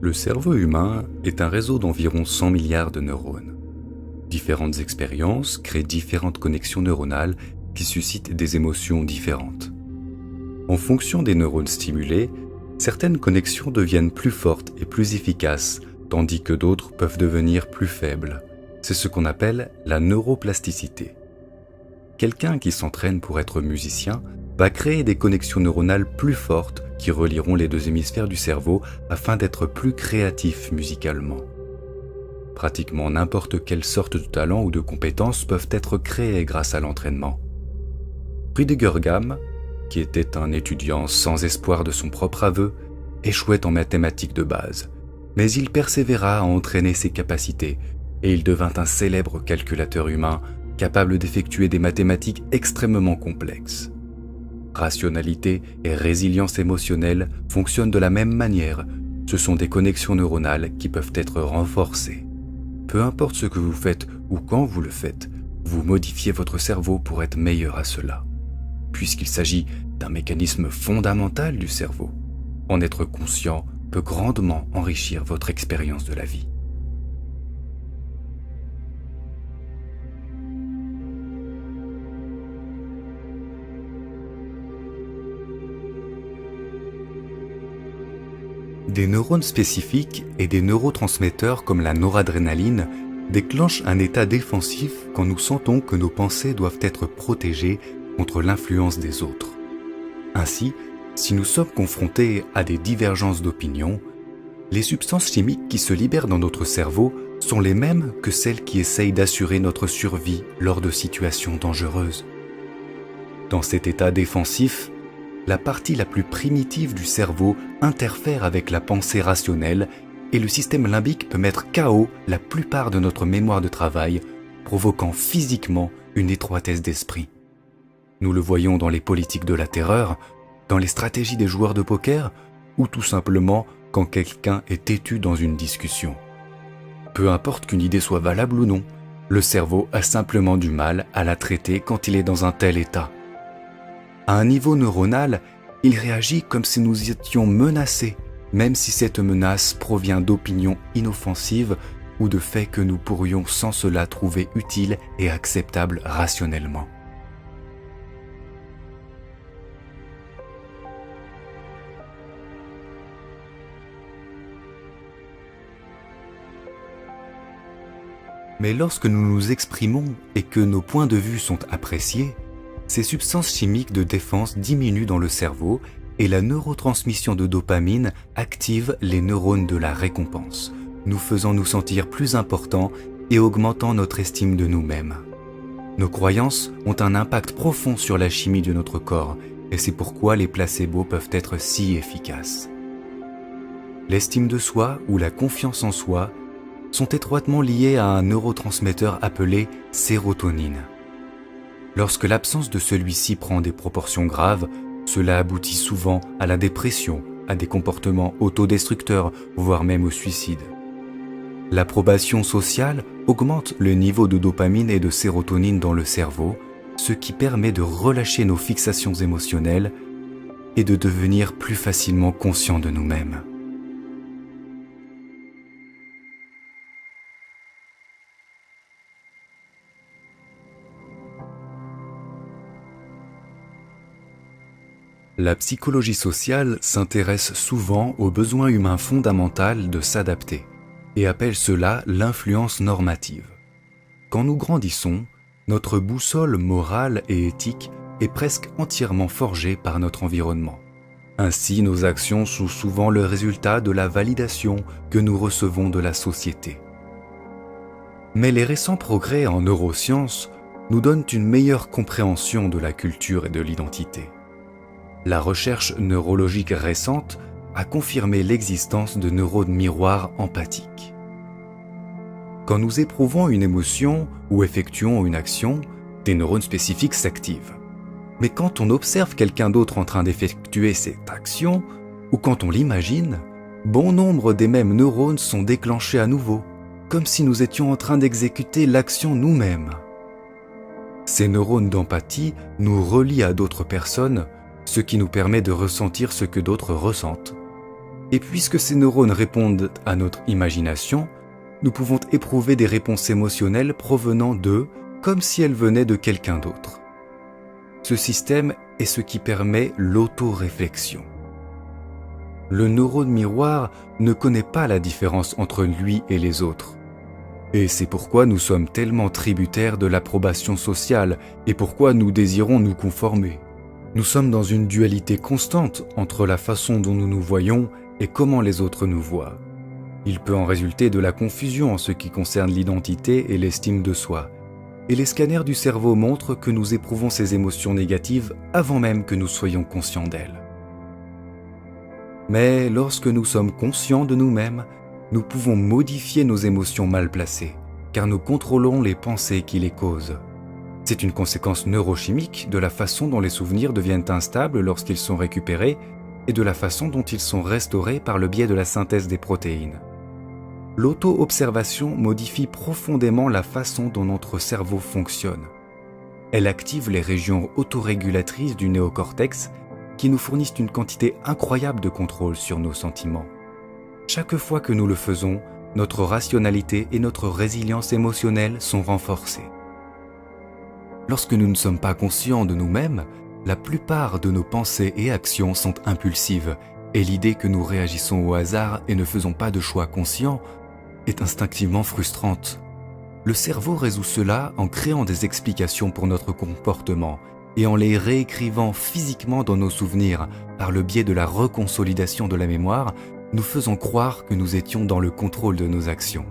Le cerveau humain est un réseau d'environ 100 milliards de neurones. Différentes expériences créent différentes connexions neuronales qui suscitent des émotions différentes. En fonction des neurones stimulés, certaines connexions deviennent plus fortes et plus efficaces, tandis que d'autres peuvent devenir plus faibles. C'est ce qu'on appelle la neuroplasticité. Quelqu'un qui s'entraîne pour être musicien va créer des connexions neuronales plus fortes qui relieront les deux hémisphères du cerveau afin d'être plus créatif musicalement. Pratiquement n'importe quelle sorte de talent ou de compétences peuvent être créées grâce à l'entraînement. Rüdiger Gamm, qui était un étudiant sans espoir de son propre aveu, échouait en mathématiques de base, mais il persévéra à entraîner ses capacités et il devint un célèbre calculateur humain capable d'effectuer des mathématiques extrêmement complexes. Rationalité et résilience émotionnelle fonctionnent de la même manière. Ce sont des connexions neuronales qui peuvent être renforcées. Peu importe ce que vous faites ou quand vous le faites, vous modifiez votre cerveau pour être meilleur à cela. Puisqu'il s'agit d'un mécanisme fondamental du cerveau, en être conscient peut grandement enrichir votre expérience de la vie. Des neurones spécifiques et des neurotransmetteurs comme la noradrénaline déclenchent un état défensif quand nous sentons que nos pensées doivent être protégées contre l'influence des autres. Ainsi, si nous sommes confrontés à des divergences d'opinion, les substances chimiques qui se libèrent dans notre cerveau sont les mêmes que celles qui essayent d'assurer notre survie lors de situations dangereuses. Dans cet état défensif, la partie la plus primitive du cerveau interfère avec la pensée rationnelle et le système limbique peut mettre KO la plupart de notre mémoire de travail, provoquant physiquement une étroitesse d'esprit. Nous le voyons dans les politiques de la terreur, dans les stratégies des joueurs de poker ou tout simplement quand quelqu'un est têtu dans une discussion. Peu importe qu'une idée soit valable ou non, le cerveau a simplement du mal à la traiter quand il est dans un tel état. À un niveau neuronal, il réagit comme si nous étions menacés, même si cette menace provient d'opinions inoffensives ou de faits que nous pourrions sans cela trouver utiles et acceptables rationnellement. Mais lorsque nous nous exprimons et que nos points de vue sont appréciés, ces substances chimiques de défense diminuent dans le cerveau et la neurotransmission de dopamine active les neurones de la récompense, nous faisant nous sentir plus importants et augmentant notre estime de nous-mêmes. Nos croyances ont un impact profond sur la chimie de notre corps et c'est pourquoi les placebos peuvent être si efficaces. L'estime de soi ou la confiance en soi sont étroitement liées à un neurotransmetteur appelé sérotonine. Lorsque l'absence de celui-ci prend des proportions graves, cela aboutit souvent à la dépression, à des comportements autodestructeurs, voire même au suicide. L'approbation sociale augmente le niveau de dopamine et de sérotonine dans le cerveau, ce qui permet de relâcher nos fixations émotionnelles et de devenir plus facilement conscients de nous-mêmes. La psychologie sociale s'intéresse souvent au besoin humain fondamental de s'adapter et appelle cela l'influence normative. Quand nous grandissons, notre boussole morale et éthique est presque entièrement forgée par notre environnement. Ainsi, nos actions sont souvent le résultat de la validation que nous recevons de la société. Mais les récents progrès en neurosciences nous donnent une meilleure compréhension de la culture et de l'identité. La recherche neurologique récente a confirmé l'existence de neurones miroirs empathiques. Quand nous éprouvons une émotion ou effectuons une action, des neurones spécifiques s'activent. Mais quand on observe quelqu'un d'autre en train d'effectuer cette action, ou quand on l'imagine, bon nombre des mêmes neurones sont déclenchés à nouveau, comme si nous étions en train d'exécuter l'action nous-mêmes. Ces neurones d'empathie nous relient à d'autres personnes, ce qui nous permet de ressentir ce que d'autres ressentent, Et puisque ces neurones répondent à notre imagination, nous pouvons éprouver des réponses émotionnelles provenant d'eux comme si elles venaient de quelqu'un d'autre. Ce système est ce qui permet l'autoréflexion. Le neurone miroir ne connaît pas la différence entre lui et les autres. Et c'est pourquoi nous sommes tellement tributaires de l'approbation sociale et pourquoi nous désirons nous conformer. Nous sommes dans une dualité constante entre la façon dont nous nous voyons et comment les autres nous voient. Il peut en résulter de la confusion en ce qui concerne l'identité et l'estime de soi. Et les scanners du cerveau montrent que nous éprouvons ces émotions négatives avant même que nous soyons conscients d'elles. Mais lorsque nous sommes conscients de nous-mêmes, nous pouvons modifier nos émotions mal placées, car nous contrôlons les pensées qui les causent. C'est une conséquence neurochimique de la façon dont les souvenirs deviennent instables lorsqu'ils sont récupérés et de la façon dont ils sont restaurés par le biais de la synthèse des protéines. L'auto-observation modifie profondément la façon dont notre cerveau fonctionne. Elle active les régions autorégulatrices du néocortex qui nous fournissent une quantité incroyable de contrôle sur nos sentiments. Chaque fois que nous le faisons, notre rationalité et notre résilience émotionnelle sont renforcées. Lorsque nous ne sommes pas conscients de nous-mêmes, la plupart de nos pensées et actions sont impulsives et l'idée que nous réagissons au hasard et ne faisons pas de choix conscients est instinctivement frustrante. Le cerveau résout cela en créant des explications pour notre comportement et en les réécrivant physiquement dans nos souvenirs par le biais de la reconsolidation de la mémoire, nous faisant croire que nous étions dans le contrôle de nos actions.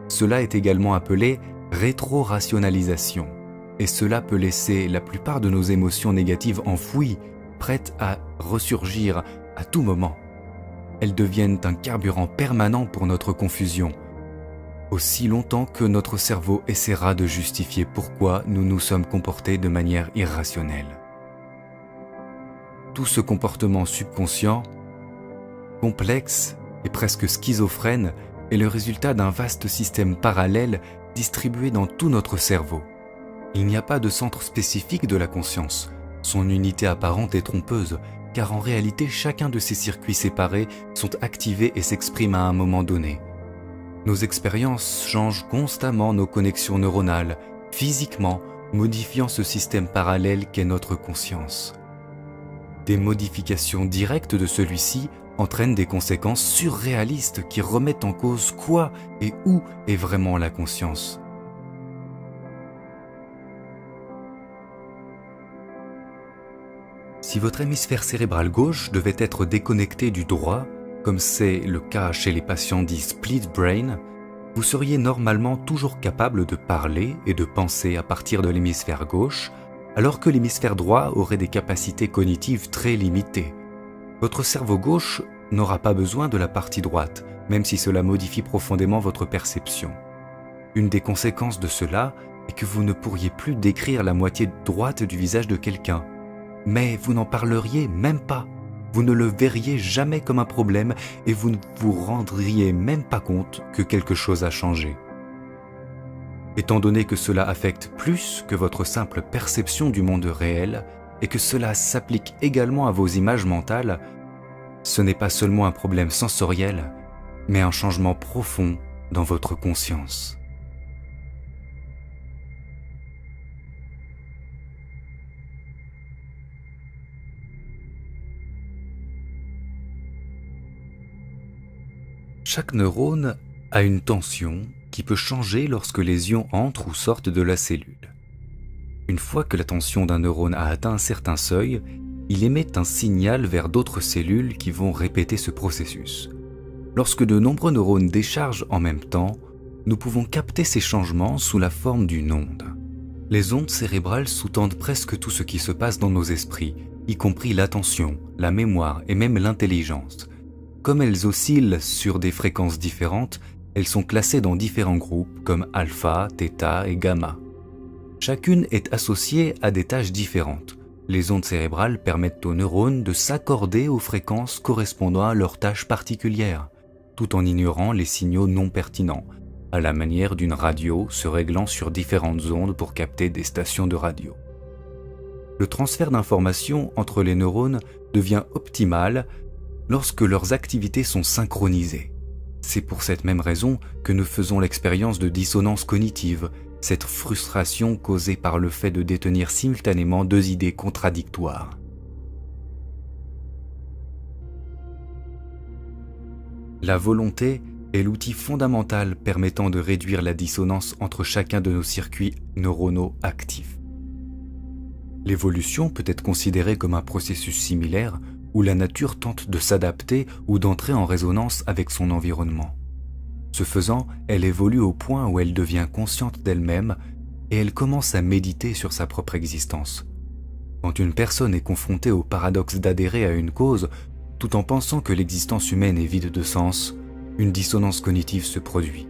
Cela est également appelé rétro-rationalisation, et cela peut laisser la plupart de nos émotions négatives enfouies, prêtes à ressurgir à tout moment. Elles deviennent un carburant permanent pour notre confusion, aussi longtemps que notre cerveau essaiera de justifier pourquoi nous nous sommes comportés de manière irrationnelle. Tout ce comportement subconscient, complexe et presque schizophrène, est le résultat d'un vaste système parallèle distribué dans tout notre cerveau. Il n'y a pas de centre spécifique de la conscience. Son unité apparente est trompeuse, car en réalité chacun de ces circuits séparés sont activés et s'expriment à un moment donné. Nos expériences changent constamment nos connexions neuronales, physiquement modifiant ce système parallèle qu'est notre conscience. Des modifications directes de celui-ci entraînent des conséquences surréalistes qui remettent en cause quoi et où est vraiment la conscience. Si votre hémisphère cérébral gauche devait être déconnecté du droit, comme c'est le cas chez les patients dits split brain, vous seriez normalement toujours capable de parler et de penser à partir de l'hémisphère gauche, alors que l'hémisphère droit aurait des capacités cognitives très limitées. Votre cerveau gauche n'aura pas besoin de la partie droite, même si cela modifie profondément votre perception. Une des conséquences de cela est que vous ne pourriez plus décrire la moitié droite du visage de quelqu'un. Mais vous n'en parleriez même pas. Vous ne le verriez jamais comme un problème et vous ne vous rendriez même pas compte que quelque chose a changé. Étant donné que cela affecte plus que votre simple perception du monde réel et que cela s'applique également à vos images mentales, ce n'est pas seulement un problème sensoriel, mais un changement profond dans votre conscience. Chaque neurone a une tension qui peut changer lorsque les ions entrent ou sortent de la cellule. Une fois que la tension d'un neurone a atteint un certain seuil, il émet un signal vers d'autres cellules qui vont répéter ce processus. Lorsque de nombreux neurones déchargent en même temps, nous pouvons capter ces changements sous la forme d'une onde. Les ondes cérébrales sous-tendent presque tout ce qui se passe dans nos esprits, y compris l'attention, la mémoire et même l'intelligence. Comme elles oscillent sur des fréquences différentes, elles sont classées dans différents groupes comme alpha, θ et gamma. Chacune est associée à des tâches différentes. Les ondes cérébrales permettent aux neurones de s'accorder aux fréquences correspondant à leurs tâches particulières, tout en ignorant les signaux non pertinents, à la manière d'une radio se réglant sur différentes ondes pour capter des stations de radio. Le transfert d'informations entre les neurones devient optimal lorsque leurs activités sont synchronisées. C'est pour cette même raison que nous faisons l'expérience de dissonance cognitive, cette frustration causée par le fait de détenir simultanément deux idées contradictoires. La volonté est l'outil fondamental permettant de réduire la dissonance entre chacun de nos circuits neuronaux actifs. L'évolution peut être considérée comme un processus similaire où la nature tente de s'adapter ou d'entrer en résonance avec son environnement. Ce faisant, elle évolue au point où elle devient consciente d'elle-même et elle commence à méditer sur sa propre existence. Quand une personne est confrontée au paradoxe d'adhérer à une cause, tout en pensant que l'existence humaine est vide de sens, une dissonance cognitive se produit.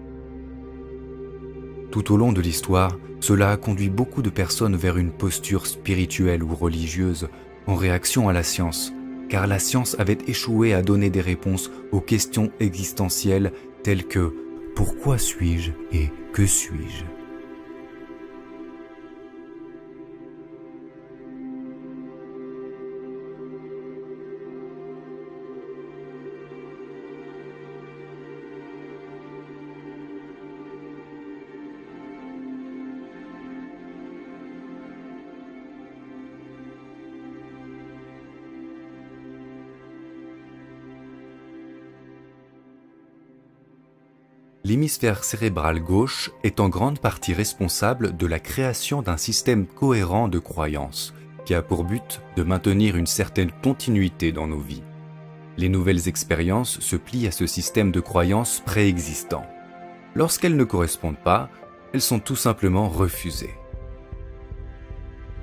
Tout au long de l'histoire, cela a conduit beaucoup de personnes vers une posture spirituelle ou religieuse en réaction à la science, car la science avait échoué à donner des réponses aux questions existentielles telles que « Pourquoi suis-je » et « Que suis-je » ? L'hémisphère cérébral gauche est en grande partie responsable de la création d'un système cohérent de croyances qui a pour but de maintenir une certaine continuité dans nos vies. Les nouvelles expériences se plient à ce système de croyances préexistant. Lorsqu'elles ne correspondent pas, elles sont tout simplement refusées.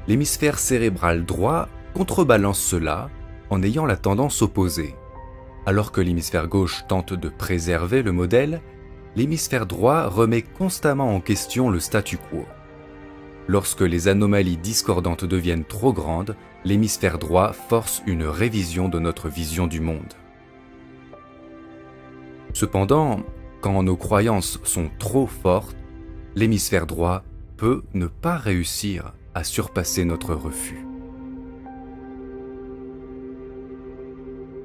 L'hémisphère cérébral droit contrebalance cela en ayant la tendance opposée. Alors que l'hémisphère gauche tente de préserver le modèle, l'hémisphère droit remet constamment en question le statu quo. Lorsque les anomalies discordantes deviennent trop grandes, l'hémisphère droit force une révision de notre vision du monde. Cependant, quand nos croyances sont trop fortes, l'hémisphère droit peut ne pas réussir à surpasser notre refus.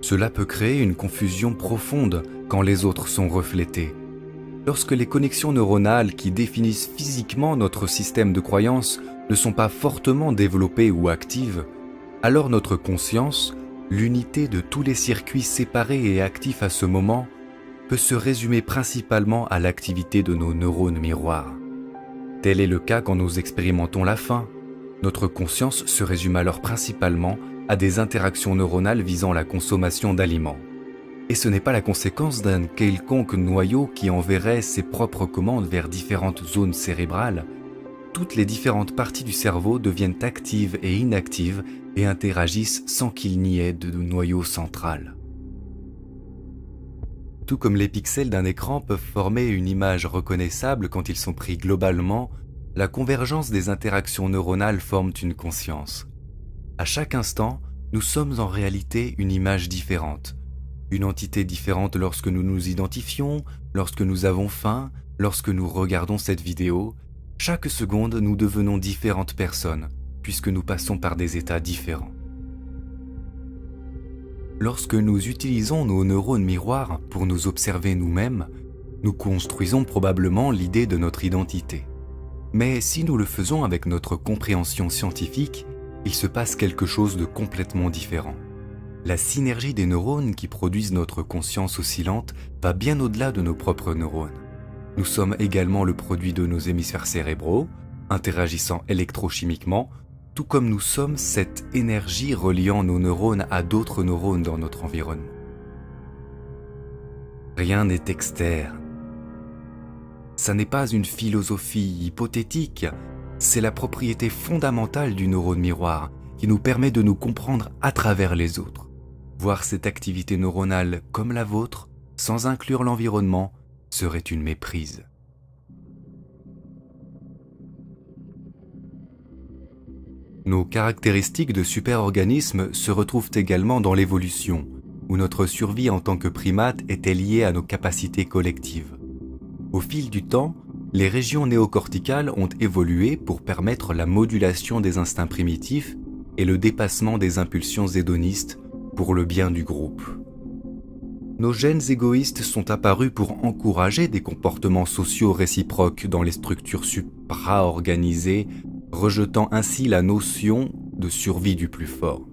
Cela peut créer une confusion profonde quand les autres sont reflétés. Lorsque les connexions neuronales qui définissent physiquement notre système de croyances ne sont pas fortement développées ou actives, alors notre conscience, l'unité de tous les circuits séparés et actifs à ce moment, peut se résumer principalement à l'activité de nos neurones miroirs. Tel est le cas quand nous expérimentons la faim. Notre conscience se résume alors principalement à des interactions neuronales visant la consommation d'aliments. Et ce n'est pas la conséquence d'un quelconque noyau qui enverrait ses propres commandes vers différentes zones cérébrales. Toutes les différentes parties du cerveau deviennent actives et inactives et interagissent sans qu'il n'y ait de noyau central. Tout comme les pixels d'un écran peuvent former une image reconnaissable quand ils sont pris globalement, la convergence des interactions neuronales forme une conscience. À chaque instant, nous sommes en réalité une image différente. Une entité différente lorsque nous nous identifions, lorsque nous avons faim, lorsque nous regardons cette vidéo. Chaque seconde, nous devenons différentes personnes, puisque nous passons par des états différents. Lorsque nous utilisons nos neurones miroirs pour nous observer nous-mêmes, nous construisons probablement l'idée de notre identité. Mais si nous le faisons avec notre compréhension scientifique, il se passe quelque chose de complètement différent. La synergie des neurones qui produisent notre conscience oscillante va bien au-delà de nos propres neurones. Nous sommes également le produit de nos hémisphères cérébraux, interagissant électrochimiquement, tout comme nous sommes cette énergie reliant nos neurones à d'autres neurones dans notre environnement. Rien n'est externe. Ça n'est pas une philosophie hypothétique, c'est la propriété fondamentale du neurone miroir qui nous permet de nous comprendre à travers les autres. Voir cette activité neuronale comme la vôtre, sans inclure l'environnement, serait une méprise. Nos caractéristiques de super-organismes se retrouvent également dans l'évolution, où notre survie en tant que primate était liée à nos capacités collectives. Au fil du temps, les régions néocorticales ont évolué pour permettre la modulation des instincts primitifs et le dépassement des impulsions hédonistes pour le bien du groupe. nos gènes égoïstes sont apparus pour encourager des comportements sociaux réciproques dans les structures supra-organisées, rejetant ainsi la notion de survie du plus fort.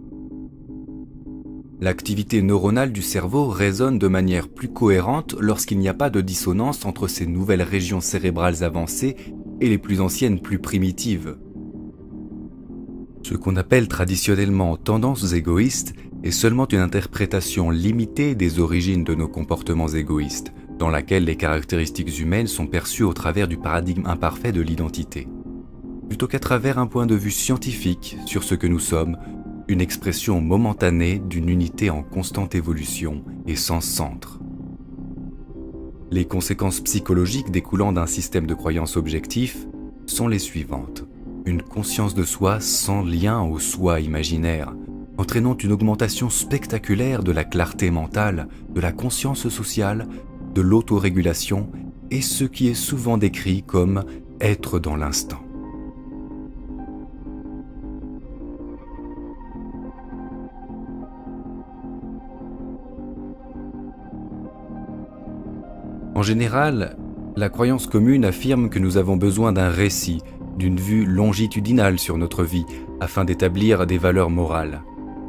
L'activité neuronale du cerveau résonne de manière plus cohérente lorsqu'il n'y a pas de dissonance entre ces nouvelles régions cérébrales avancées et les plus anciennes plus primitives. Ce qu'on appelle traditionnellement tendances égoïstes est seulement une interprétation limitée des origines de nos comportements égoïstes, dans laquelle les caractéristiques humaines sont perçues au travers du paradigme imparfait de l'identité, plutôt qu'à travers un point de vue scientifique sur ce que nous sommes, une expression momentanée d'une unité en constante évolution et sans centre. Les conséquences psychologiques découlant d'un système de croyances objectif sont les suivantes. Une conscience de soi sans lien au soi imaginaire, entraînant une augmentation spectaculaire de la clarté mentale, de la conscience sociale, de l'autorégulation et ce qui est souvent décrit comme être dans l'instant. En général, la croyance commune affirme que nous avons besoin d'un récit, d'une vue longitudinale sur notre vie, afin d'établir des valeurs morales.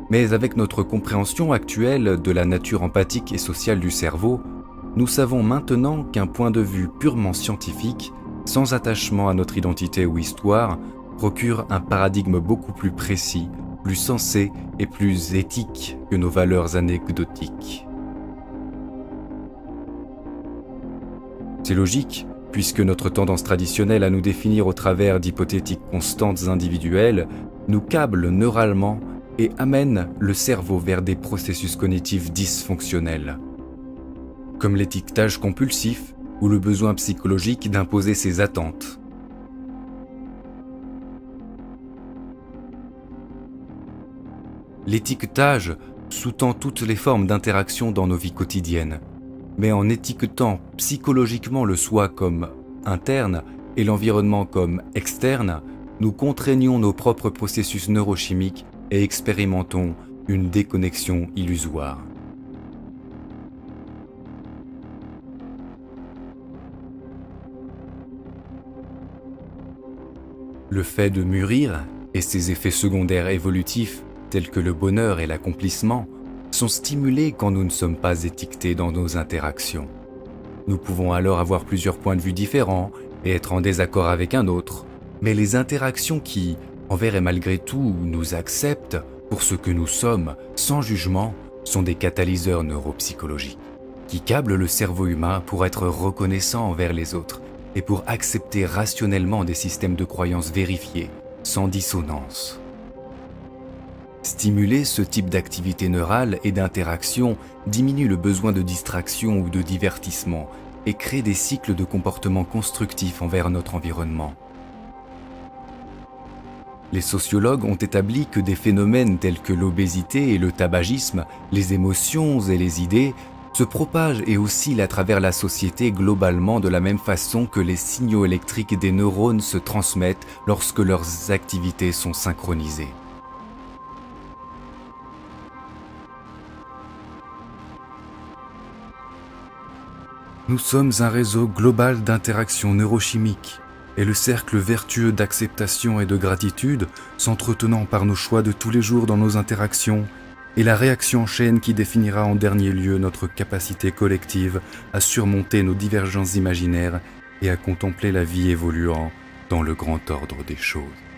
Mais avec notre compréhension actuelle de la nature empathique et sociale du cerveau, nous savons maintenant qu'un point de vue purement scientifique, sans attachement à notre identité ou histoire, procure un paradigme beaucoup plus précis, plus sensé et plus éthique que nos valeurs anecdotiques. C'est logique, puisque notre tendance traditionnelle à nous définir au travers d'hypothétiques constantes individuelles nous câble neuralement et amène le cerveau vers des processus cognitifs dysfonctionnels, comme l'étiquetage compulsif ou le besoin psychologique d'imposer ses attentes. L'étiquetage sous-tend toutes les formes d'interaction dans nos vies quotidiennes, mais en étiquetant psychologiquement le soi comme interne et l'environnement comme externe, nous contraignons nos propres processus neurochimiques et expérimentons une déconnexion illusoire. Le fait de mûrir et ses effets secondaires évolutifs, tels que le bonheur et l'accomplissement, sont stimulés quand nous ne sommes pas étiquetés dans nos interactions. Nous pouvons alors avoir plusieurs points de vue différents et être en désaccord avec un autre, mais les interactions qui, envers et malgré tout, nous acceptent pour ce que nous sommes, sans jugement, sont des catalyseurs neuropsychologiques qui câblent le cerveau humain pour être reconnaissant envers les autres et pour accepter rationnellement des systèmes de croyances vérifiés, sans dissonance. Stimuler ce type d'activité neurale et d'interaction diminue le besoin de distraction ou de divertissement et crée des cycles de comportement constructifs envers notre environnement. Les sociologues ont établi que des phénomènes tels que l'obésité et le tabagisme, les émotions et les idées se propagent et oscillent à travers la société globalement de la même façon que les signaux électriques des neurones se transmettent lorsque leurs activités sont synchronisées. Nous sommes un réseau global d'interactions neurochimiques et le cercle vertueux d'acceptation et de gratitude, s'entretenant par nos choix de tous les jours dans nos interactions, est la réaction en chaîne qui définira en dernier lieu notre capacité collective à surmonter nos divergences imaginaires et à contempler la vie évoluant dans le grand ordre des choses.